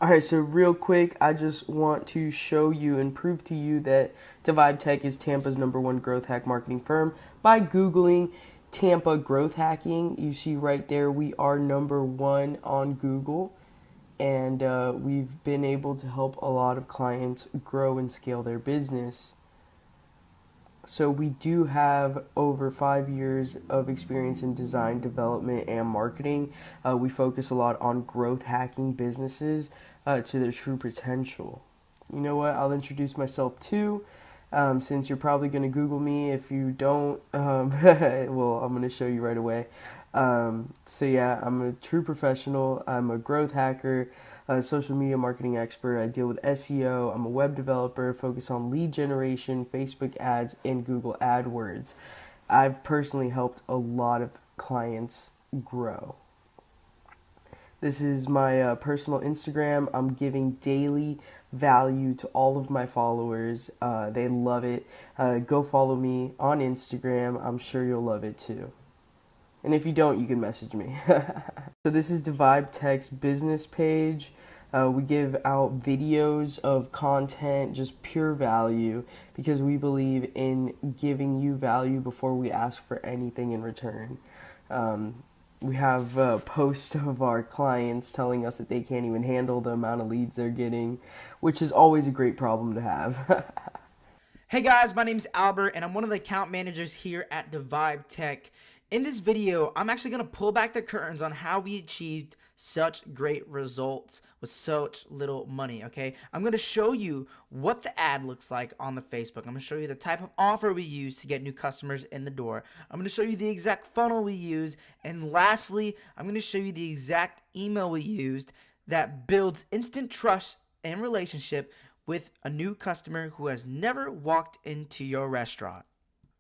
All right, so real quick, I just want to show you and prove to you that Divide Tech is Tampa's #1 growth hack marketing firm by Googling Tampa growth hacking. You see right there, we are #1 on Google, and we've been able to help a lot of clients grow and scale their business. So we do have over 5 years of experience in design, development, and marketing. We focus a lot on growth hacking businesses to their true potential. You know what? I'll introduce myself too, since you're probably going to Google me. If you don't, well, I'm going to show you right away. So yeah, I'm a true professional. I'm a growth hacker, a social media marketing expert. I deal with SEO. I'm a web developer, focus on lead generation, Facebook ads, and Google AdWords. I've personally helped a lot of clients grow. This is my personal Instagram. I'm giving daily value to all of my followers. They love it. Go follow me on Instagram. I'm sure you'll love it too. And if you don't, you can message me. So this is Divide Tech's business page. We give out videos of content, just pure value, because we believe in giving you value before we ask for anything in return. We have posts of our clients telling us that they can't even handle the amount of leads they're getting, which is always a great problem to have. Hey guys, my name is Albert and I'm one of the account managers here at Divide Tech. In this video, I'm actually going to pull back the curtains on how we achieved such great results with such little money, okay? I'm going to show you what the ad looks like on the Facebook. I'm going to show you the type of offer we use to get new customers in the door. I'm going to show you the exact funnel we use. And lastly, I'm going to show you the exact email we used that builds instant trust and relationship with a new customer who has never walked into your restaurant.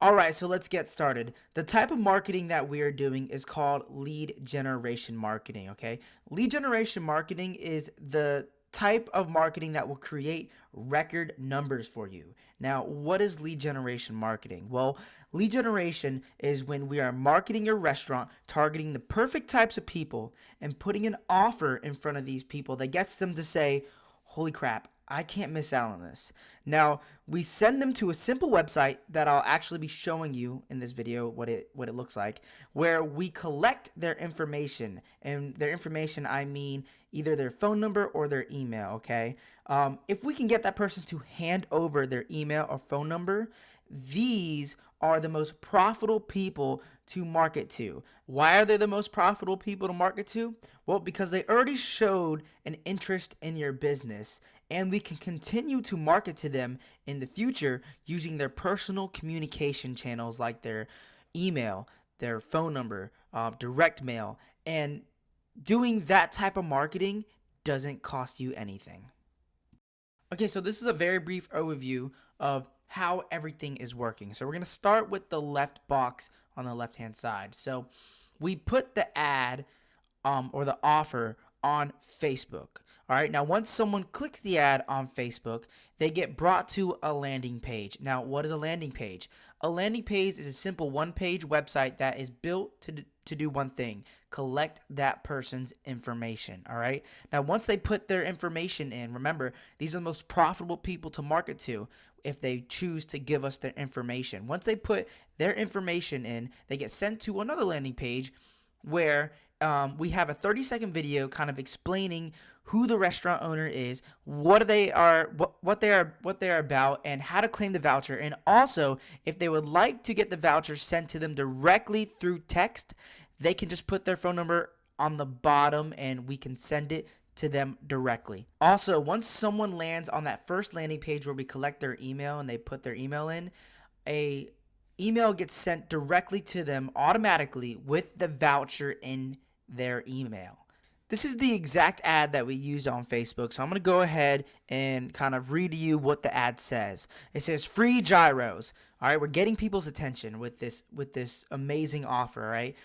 Alright, so let's get started. The type of marketing that we are doing is called lead generation marketing, okay? Lead generation marketing is the type of marketing that will create record numbers for you. Now, what is lead generation marketing? Well, lead generation is when we are marketing your restaurant, targeting the perfect types of people, and putting an offer in front of these people that gets them to say, holy crap, I can't miss out on this. Now, we send them to a simple website that I'll actually be showing you in this video what it looks like, where we collect their information. And their information, I mean either their phone number or their email, okay? If we can get that person to hand over their email or phone number, these are the most profitable people to market to. Why are they the most profitable people to market to? Well, because they already showed an interest in your business, and we can continue to market to them in the future using their personal communication channels like their email, their phone number, direct mail, and doing that type of marketing doesn't cost you anything. Okay, so this is a very brief overview of how everything is working. So we're going to start with the left box on the left hand side. So we put the ad or the offer on Facebook. All right, now once someone clicks the ad on Facebook, they get brought to a landing page. Now, what is a landing page? A landing page is a simple one-page website that is built to do one thing: collect that person's information. All right, now once they put their information in, remember, these are the most profitable people to market to if they choose to give us their information. Once they put their information in, they get sent to another landing page where we have a 30-second video kind of explaining who the restaurant owner is, what they are about, and how to claim the voucher. And also, if they would like to get the voucher sent to them directly through text, they can just put their phone number on the bottom and we can send it to them directly. Also, once someone lands on that first landing page where we collect their email and they put their email in, a email gets sent directly to them automatically with the voucher in their email. This is the exact ad that we used on Facebook. So I'm going to go ahead and kind of read to you what the ad says. It says free gyros. All right, we're getting people's attention with this amazing offer, all right?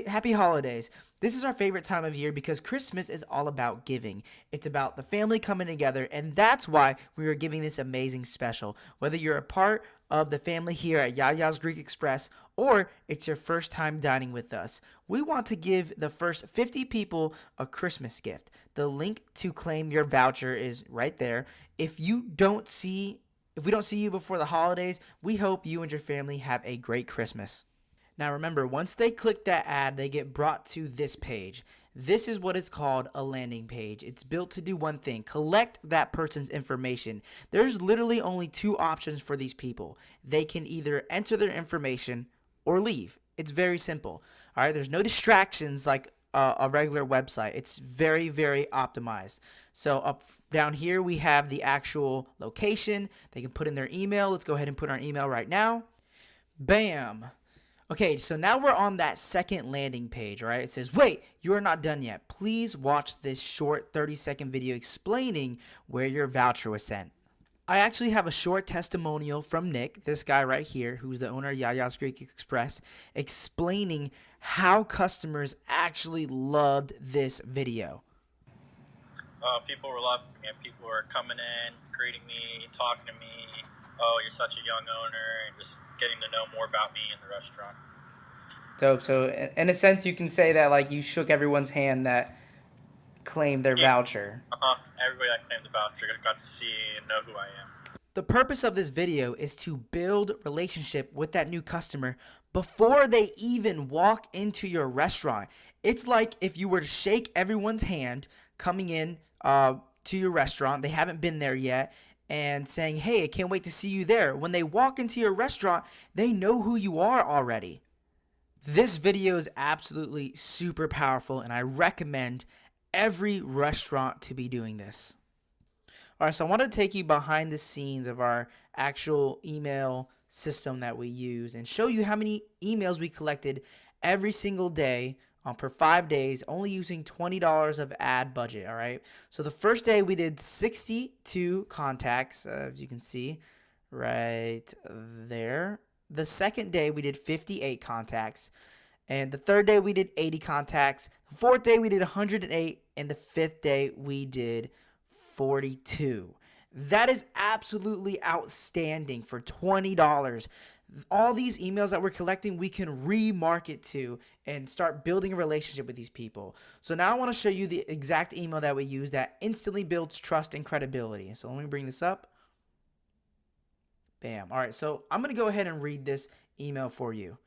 Happy holidays. This is our favorite time of year because Christmas is all about giving. It's about the family coming together, and that's why we are giving this amazing special. Whether you're a part of the family here at Yaya's Greek Express or it's your first time dining with us, we want to give the first 50 people a Christmas gift. The link to claim your voucher is right there. If we don't see you before the holidays, we hope you and your family have a great Christmas. Now remember, once they click that ad, they get brought to this page. This is what is called a landing page. It's built to do one thing: collect that person's information. There's literally only two options for these people. They can either enter their information or leave. It's very simple. All right, there's no distractions like a regular website. It's very, very optimized. So up down here, we have the actual location. They can put in their email. Let's go ahead and put our email right now. Bam. Okay, so now we're on that second landing page, right? It says, wait, you are not done yet. Please watch this short 30-second video explaining where your voucher was sent. I actually have a short testimonial from Nick, this guy right here, who's the owner of Yaya's Greek Express, explaining how customers actually loved this video. People were loving me. People were coming in, greeting me, talking to me. Oh, you're such a young owner, and just getting to know more about me in the restaurant. Dope. So in a sense, you can say that like you shook everyone's hand that claimed their voucher. Everybody that claimed the voucher got to see and know who I am. The purpose of this video is to build relationship with that new customer before they even walk into your restaurant. It's like if you were to shake everyone's hand coming in to your restaurant, they haven't been there yet, and saying, hey, I can't wait to see you there. When they walk into your restaurant, they know who you are already. This video is absolutely super powerful, and I recommend every restaurant to be doing this. All right, so I want to take you behind the scenes of our actual email system that we use and show you how many emails we collected every single day per 5 days, only using $20 of ad budget. All right, so the first day we did 62 contacts, as you can see right there. The second day we did 58 contacts, and the third day we did 80 contacts. The fourth day we did 108, and the fifth day we did 42. That is absolutely outstanding for $20. All these emails that we're collecting, we can remarket to and start building a relationship with these people. So now I want to show you the exact email that we use that instantly builds trust and credibility. So let me bring this up. Bam. All right, so I'm going to go ahead and read this email for you.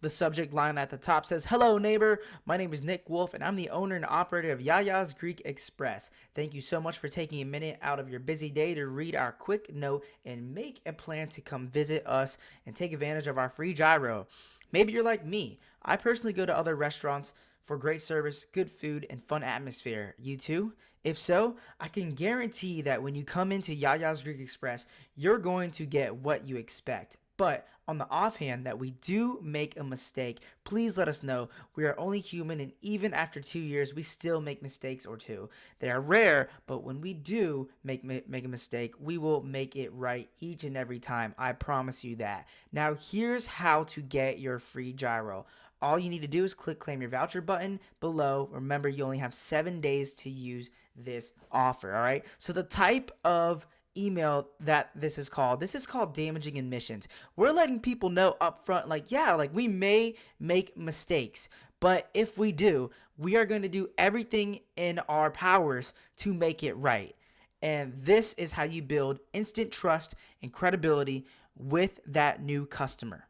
The subject line at the top says, hello neighbor, my name is Nick Wolf and I'm the owner and operator of Yaya's Greek Express. Thank you so much for taking a minute out of your busy day to read our quick note and make a plan to come visit us and take advantage of our free gyro. Maybe you're like me. I personally go to other restaurants for great service, good food, and fun atmosphere. You too? If so, I can guarantee that when you come into Yaya's Greek Express, you're going to get what you expect. But on the offhand that we do make a mistake, please let us know. We are only human, and even after 2 years, we still make mistakes or two. They are rare, but when we do make a mistake, we will make it right each and every time. I promise you that. Now, here's how to get your free gyro. All you need to do is click claim your voucher button below. Remember, you only have 7 days to use this offer, all right? So the type of email that this is called damaging admissions. We're letting people know up front, like, yeah, like we may make mistakes, but if we do, we are going to do everything in our powers to make it right. And this is how you build instant trust and credibility with that new customer.